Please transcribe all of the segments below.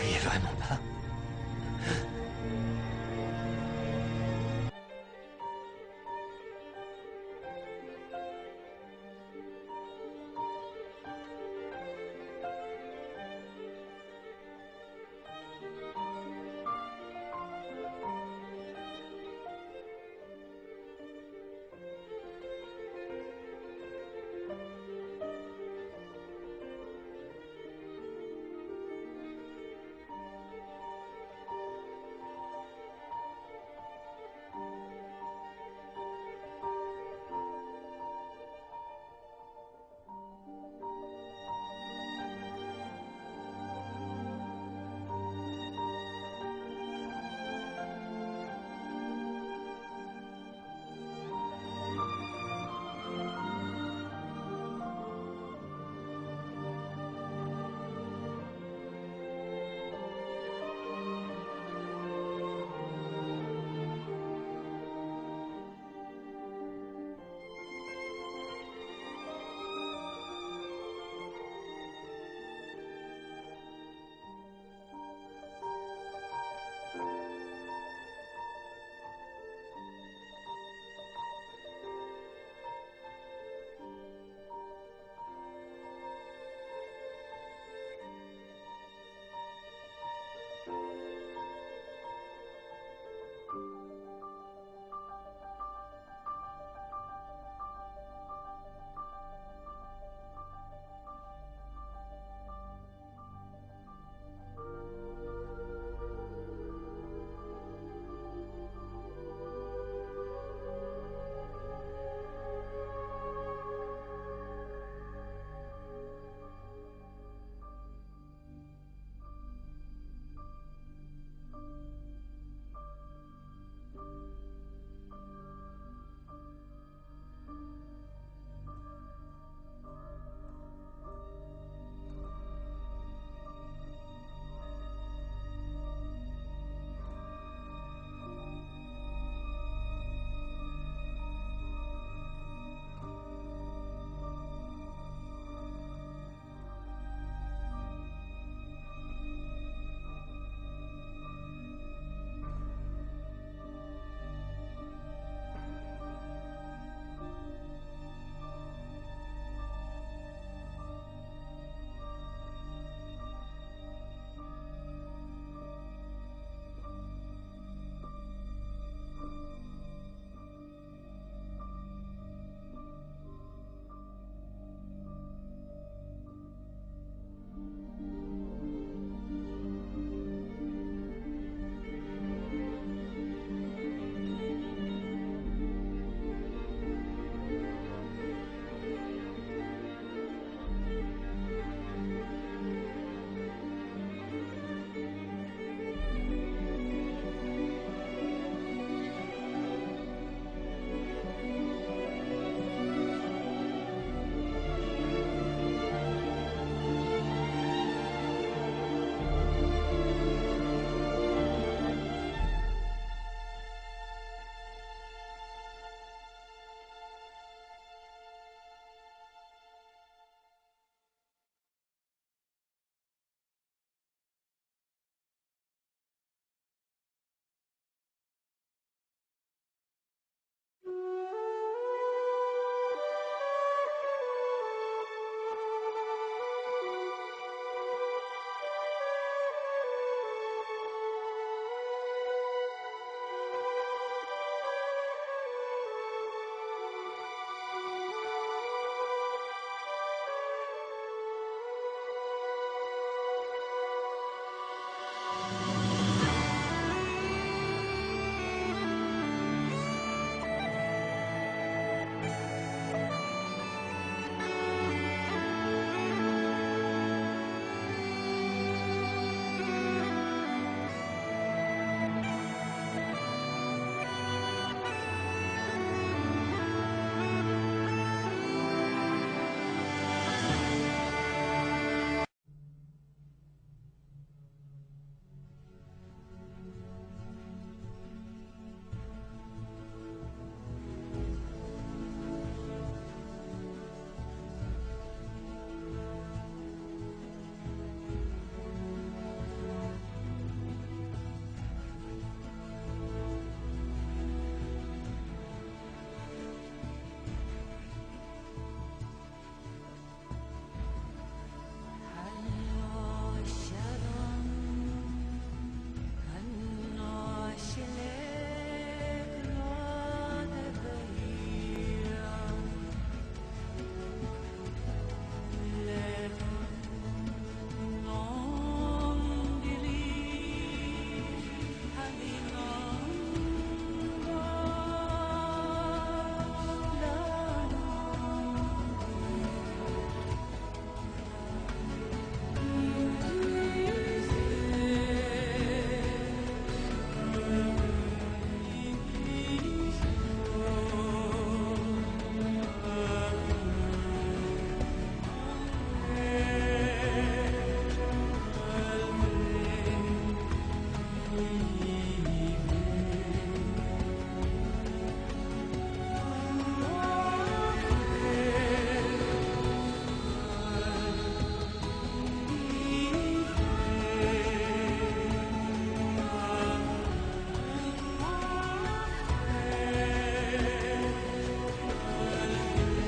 croyez vraiment pas?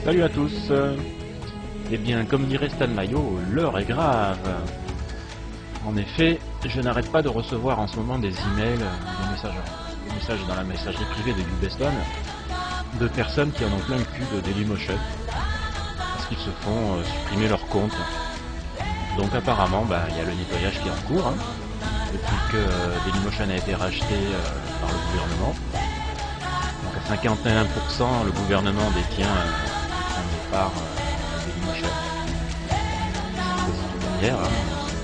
Salut à tous. Eh bien, comme dirait Stan Mayo, l'heure est grave. En effet, je n'arrête pas de recevoir en ce moment des emails, des messages dans la messagerie privée de YouBestOne de personnes qui en ont plein le cul de Dailymotion parce qu'ils se font supprimer leur compte. Donc apparemment, il y a le nettoyage qui est en cours, depuis que Dailymotion a été racheté par le gouvernement. Donc à 51%, le gouvernement détient des parts de Dailymotion. C'est derrière, le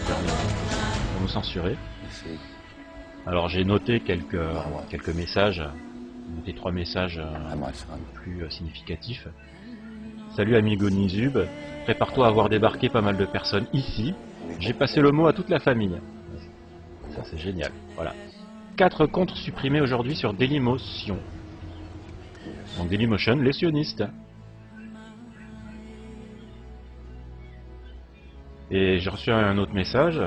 gouvernement pour nous censurer. Alors j'ai noté quelques messages, noté 3 messages plus significatifs. Salut amigo Nizub, prépare-toi à voir débarquer pas mal de personnes ici. J'ai passé le mot à toute la famille. Ça c'est génial, voilà. 4 comptes supprimés aujourd'hui sur Dailymotion. Donc Dailymotion, les sionistes. Et j'ai reçu un autre message.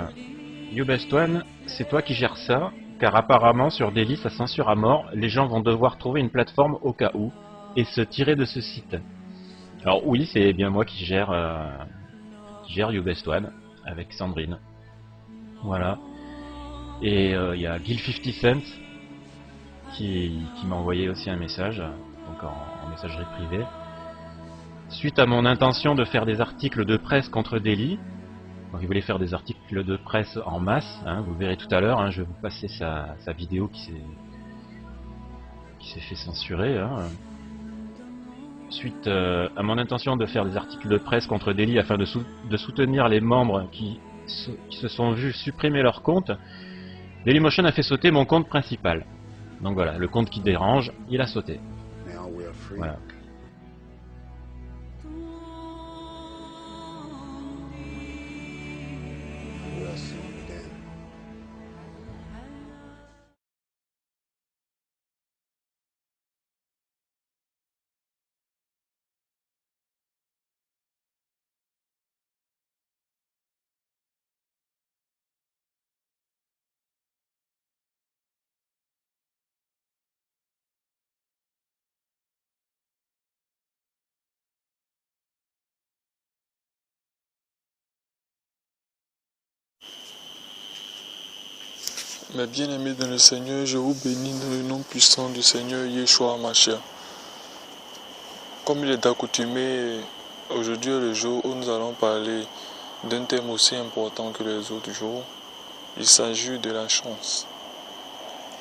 YouBestOne, c'est toi qui gères ça, car apparemment sur Daily ça censure à mort, les gens vont devoir trouver une plateforme au cas où, et se tirer de ce site. Alors oui, c'est bien moi qui gère YouBestOne, avec Sandrine. Voilà. Et il y a Gil50 qui m'a envoyé aussi un message, donc en messagerie privée. Suite à mon intention de faire des articles de presse contre Daily, donc il voulait faire des articles de presse en masse, vous verrez tout à l'heure, je vais vous passer sa vidéo qui s'est fait censurer. Suite à mon intention de faire des articles de presse contre Daily afin de soutenir les membres qui se sont vus supprimer leur compte, Dailymotion a fait sauter mon compte principal. Donc voilà, le compte qui dérange, il a sauté. Voilà. Mes bien-aimés dans le Seigneur, je vous bénis dans le nom puissant du Seigneur Yeshua HaMashiach. Comme il est d'accoutumé, aujourd'hui est le jour où nous allons parler d'un thème aussi important que les autres jours. Il s'agit de la chance.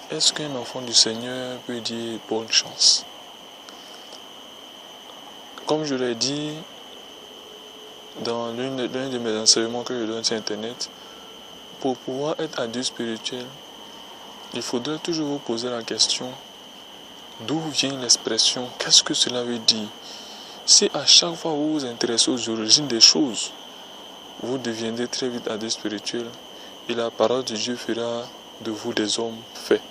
Est-ce qu'un enfant du Seigneur peut dire bonne chance? Comme je l'ai dit dans l'un de mes enseignements que je donne sur Internet, pour pouvoir être adulte spirituel, il faudrait toujours vous poser la question, d'où vient l'expression, qu'est-ce que cela veut dire? Si à chaque fois vous vous intéressez aux origines des choses, vous deviendrez très vite adulte spirituel et la parole de Dieu fera de vous des hommes faits.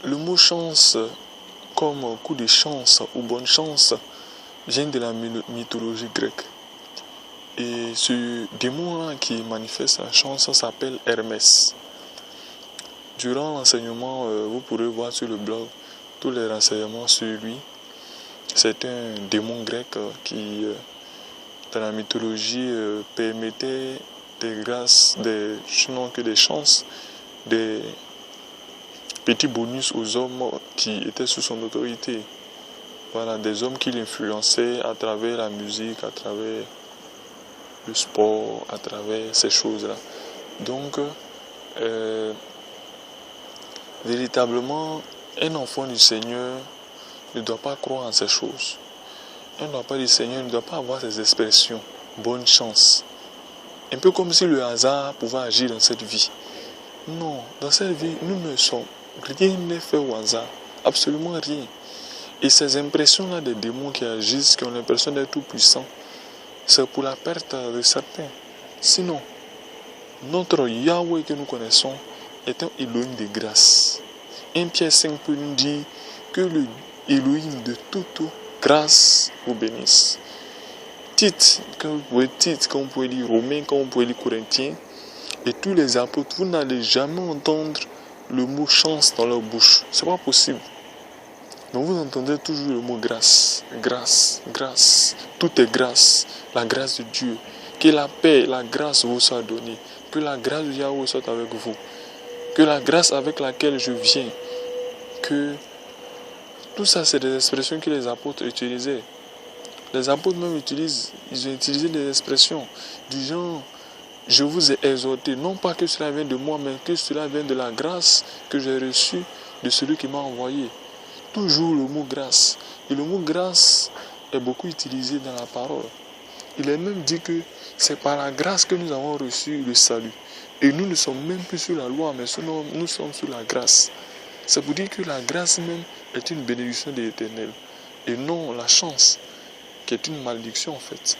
Le mot chance, comme coup de chance ou bonne chance, vient de la mythologie grecque. Et ce démon qui manifeste la chance s'appelle Hermès. Durant l'enseignement, vous pourrez voir sur le blog tous les renseignements sur lui. C'est un démon grec qui, dans la mythologie, permettait des grâces, sinon que des chances, des petits bonus aux hommes qui étaient sous son autorité. Voilà, des hommes qui l'influençaient à travers la musique, à travers le sport, à travers ces choses-là. Donc, véritablement, un enfant du Seigneur ne doit pas croire en ces choses. Un enfant du Seigneur ne doit pas avoir ces expressions. Bonne chance. Un peu comme si le hasard pouvait agir dans cette vie. Non, dans cette vie, nous ne sommes. Rien n'est fait au hasard. Absolument rien. Et ces impressions-là des démons qui agissent, qui ont l'impression d'être tout puissants, c'est pour la perte de certains. Sinon, notre Yahweh que nous connaissons est un Elohim de grâce. 1 Pierre 5 peut nous dire que le Elohim de toute grâce vous bénisse. Tite, quand vous pouvez lire Romains, quand vous pouvez lire Corinthiens, et tous les apôtres, vous n'allez jamais entendre le mot chance dans leur bouche. C'est pas possible. Donc vous entendez toujours le mot grâce, grâce, grâce. Tout est grâce, la grâce de Dieu. Que la paix, la grâce vous soit donnée. Que la grâce de Yahweh soit avec vous. Que la grâce avec laquelle je viens, que tout ça c'est des expressions que les apôtres utilisaient. Les apôtres même ils ont utilisé des expressions du genre je vous ai exhorté, non pas que cela vienne de moi, mais que cela vienne de la grâce que j'ai reçue de celui qui m'a envoyé. Toujours le mot grâce. Et le mot grâce est beaucoup utilisé dans la parole. Il est même dit que c'est par la grâce que nous avons reçu le salut. Et nous ne sommes même plus sous la loi, mais nous sommes sous la grâce. Ça veut dire que la grâce même est une bénédiction de l'Éternel. Et non la chance, qui est une malédiction en fait.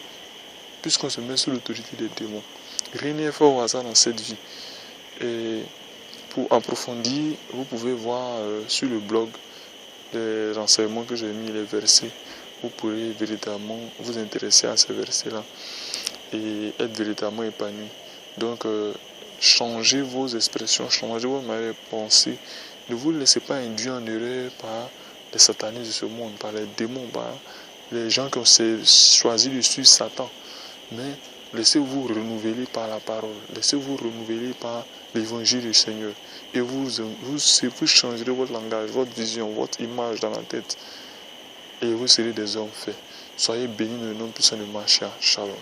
Puisqu'on se met sous l'autorité des démons. Rien n'est fait au hasard dans cette vie. Et pour approfondir, vous pouvez voir sur le blog les renseignements que j'ai mis, les versets. Vous pourrez véritablement vous intéresser à ces versets-là et être véritablement épanoui. Donc, changez vos expressions, changez votre manière de penser. Ne vous laissez pas induire en erreur par les satanistes de ce monde, par les démons, par les gens qui ont choisi de suivre Satan. Mais laissez-vous renouveler par la parole. Laissez-vous renouveler par l'évangile du Seigneur. Et vous changerez votre langage, votre vision, votre image dans la tête. Et vous serez des hommes faits. Soyez bénis dans le nom puissant de Mashiach. Shalom.